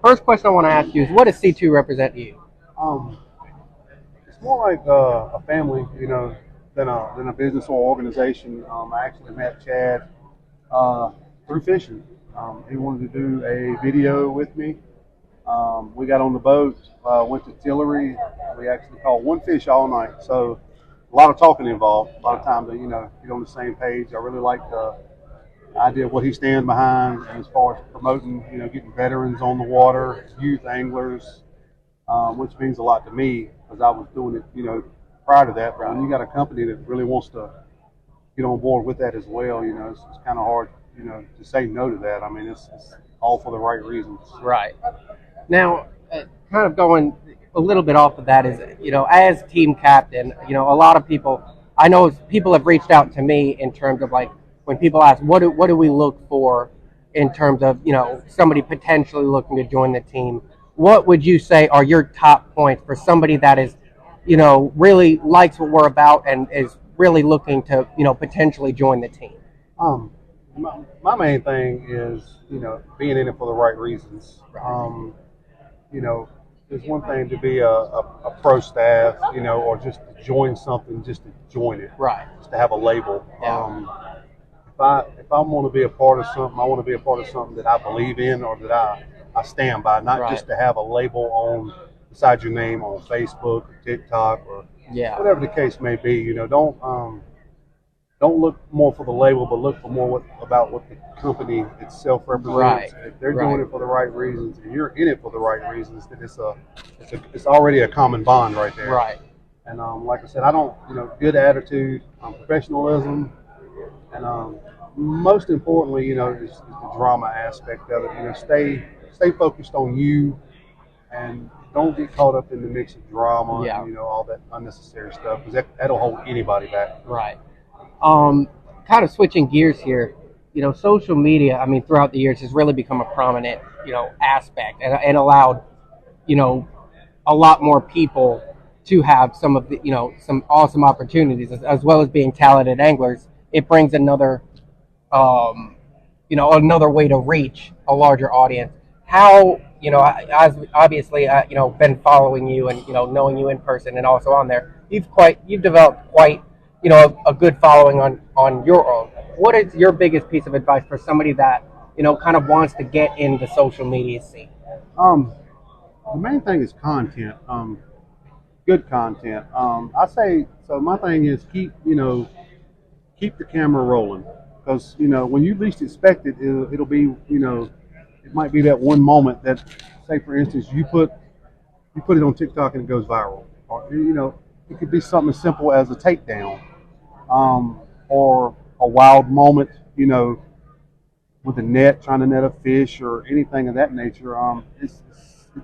First question I want to ask you is, what does C2 represent to you? Um, it's more like a family, than a business or organization. I actually met Chad uh, through fishing. He wanted to do a video with me. We got on the boat, went to Tillery. We actually caught one fish all night. So a lot of talking involved. A lot of times, get on the same page. I really like the idea of what he stands behind as far as promoting, getting veterans on the water, youth anglers, which means a lot to me because I was doing it, prior to that. But when you got a company that really wants to get on board with that as well, it's kind of hard, to say no to that. I mean, it's all for the right reasons. Right. Now, kind of going a little bit off of that is, as team captain, a lot of people, I know people have reached out to me in terms of like when people ask, what do we look for in terms of, somebody potentially looking to join the team? What would you say are your top points for somebody that is, really likes what we're about and is really looking to, potentially join the team? Um, my main thing is, being in it for the right reasons. You know, there's one thing to be a pro staff, or just to join something, just to join it, Right. just to have a label. Yeah. If I want to be a part of something, I want to be a part of something that I believe in or that I stand by, not Right. just to have a label on beside your name on Facebook or TikTok or Yeah. whatever the case may be. Don't look more for the label, but look for more about what the company itself Right. represents. If they're Right. doing it for the right reasons, and you're in it for the right reasons, then it's already a common bond right there. Right. And like I said, I don't, good attitude, professionalism, and most importantly, is the drama aspect of it. Stay focused on you, and don't get caught up in the mix of drama Yeah. and all that unnecessary stuff because that'll hold anybody back. Right. Um, Kind of switching gears here, social media, I mean, throughout the years has really become a prominent, aspect and allowed, you know, a lot more people to have some of the, some awesome opportunities as well as being talented anglers. It brings another, um, another way to reach a larger audience. How, as obviously, been following you and, knowing you in person and also on there, you've developed quite, a good following on your own. What is your biggest piece of advice for somebody that, kind of wants to get into social media scene? Um, the main thing is content. Good content. I say so. My thing is keep the camera rolling because when you least expect it, it'll be it might be that one moment that, say for instance, you put it on TikTok and it goes viral, or it could be something as simple as a takedown, or a wild moment, with a net trying to net a fish or anything of that nature. It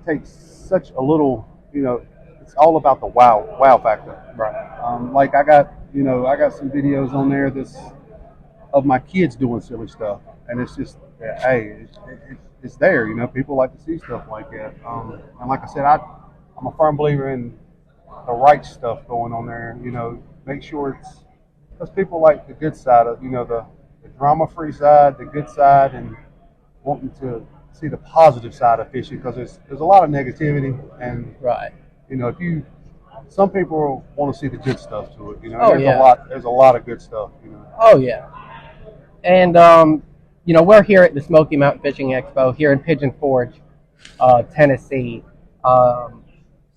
takes such a little, it's all about the wow factor. Right. Like I got some videos on there that's of my kids doing silly stuff, and it's just, hey, it's there. People like to see stuff like that. And like I said, I'm a firm believer in the right stuff going on there. Make sure it's because people like the good side of the drama-free side, the good side, and wanting to see the positive side of fishing because there's a lot of negativity, and Right. if you some people want to see the good stuff to it. Oh yeah. There's a lot of good stuff. Oh yeah. And we're here at the Smoky Mountain Fishing Expo here in Pigeon Forge, Tennessee. Um,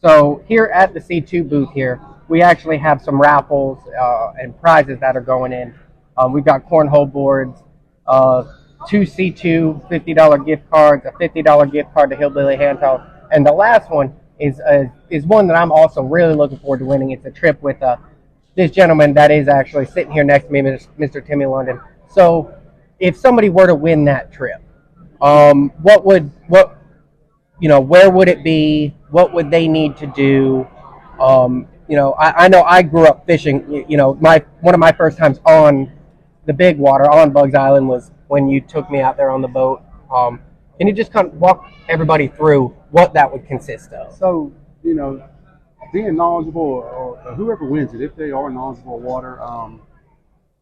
so here at the C2 booth here, we actually have some raffles and prizes that are going in. We've got cornhole boards, uh, two C2 $50 gift cards, a $50 gift card to Hillbilly Handheld, and the last one is one that I'm also really looking forward to winning. It's a trip with this gentleman that is actually sitting here next to me, Mr. Timmy London. So, if somebody were to win that trip, where would it be? What would they need to do? I know I grew up fishing. My one of my first times on the big water on Bugs Island was when you took me out there on the boat. Can you just kind of walk everybody through what that would consist of? So being knowledgeable, or whoever wins it, if they are knowledgeable of water,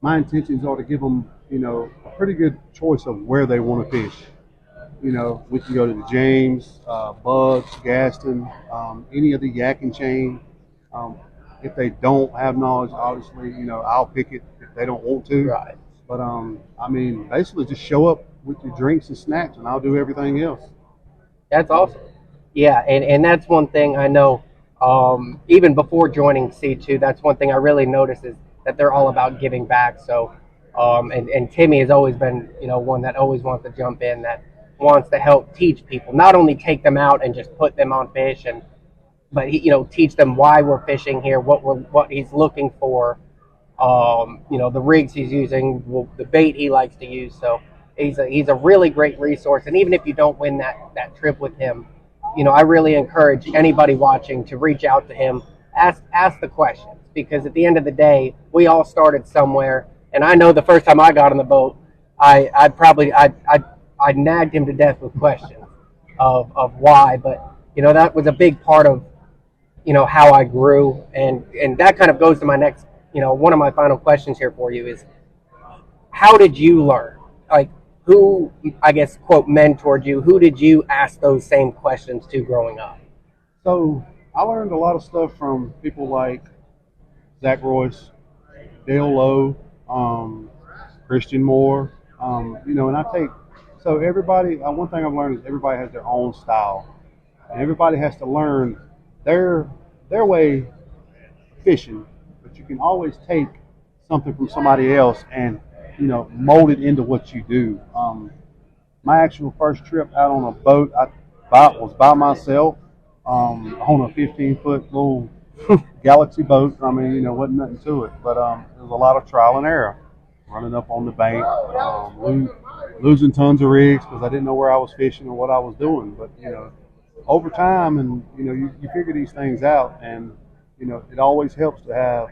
my intentions are to give them a pretty good choice of where they want to fish. You know, we can go to the James, Bugs, Gaston, any of the yakking chain. Um, if they don't have knowledge, obviously, you know, I'll pick it if they don't want to. Right. But I mean, basically, just show up with your drinks and snacks, and I'll do everything else. That's awesome. Yeah, and that's one thing I know. Even before joining C2, that's one thing I really noticed is that they're all about giving back. So, and Timmy has always been, you know, one that always wants to jump in, that wants to help teach people, not only take them out and just put them on fish, but he, you know, teach them why we're fishing here, what he's looking for, you know, the rigs he's using, the bait he likes to use. So he's a really great resource. And even if you don't win that trip with him, you know, I really encourage anybody watching to reach out to him, ask the questions, because at the end of the day, we all started somewhere. And I know the first time I got on the boat, I nagged him to death with questions of why. But you know, that was a big part of, you know, how I grew, and that kind of goes to my next, you know, one of my final questions here for you is, how did you learn? Like, who, I guess, quote, mentored you? Who did you ask those same questions to growing up? So I learned a lot of stuff from people like Zach Royce, Dale Lowe, Christian Moore. You know, and so everybody, one thing I've learned is everybody has their own style. And everybody has to learn their way of fishing, but you can always take something from somebody else and, you know, mold it into what you do. My actual first trip out on a boat was by myself, on a 15-foot little Galaxy boat. I mean, you know, wasn't nothing to it, but it was a lot of trial and error, running up on the bank, losing tons of rigs because I didn't know where I was fishing or what I was doing. But you know, over time, and you know, you figure these things out, and you know, it always helps to have,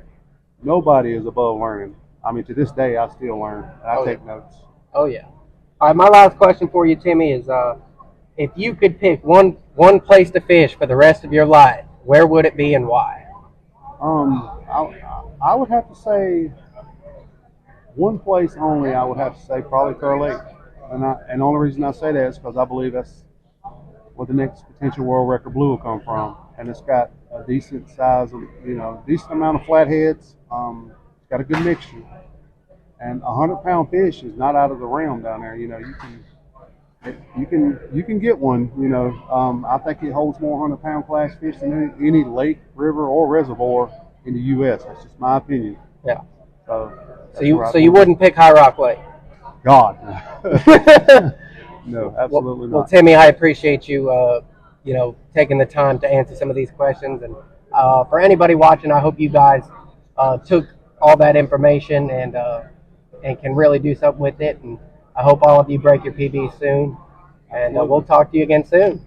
nobody is above learning. I mean, to this day, I still learn. I take notes. Oh yeah. All right, my last question for you, Timmy, is if you could pick one place to fish for the rest of your life, where would it be and why? I would have to say one place only. I would have to say probably Kerr Lake, and the only reason I say that is because I believe that's where the next potential world record blue will come from, and it's got a decent size, you know, decent amount of flatheads. It's got a good mixture, and 100-pound fish is not out of the realm down there. You know, you can get one. You know, I think it holds more 100-pound class fish than any lake, river, or reservoir in the U.S. That's just my opinion. Yeah. So you wouldn't pick High Rock Lake? God. No, absolutely not. Well, Timmy, I appreciate you, you know, taking the time to answer some of these questions. And for anybody watching, I hope you guys took all that information and can really do something with it. And I hope all of you break your PB soon. And we'll talk to you again soon.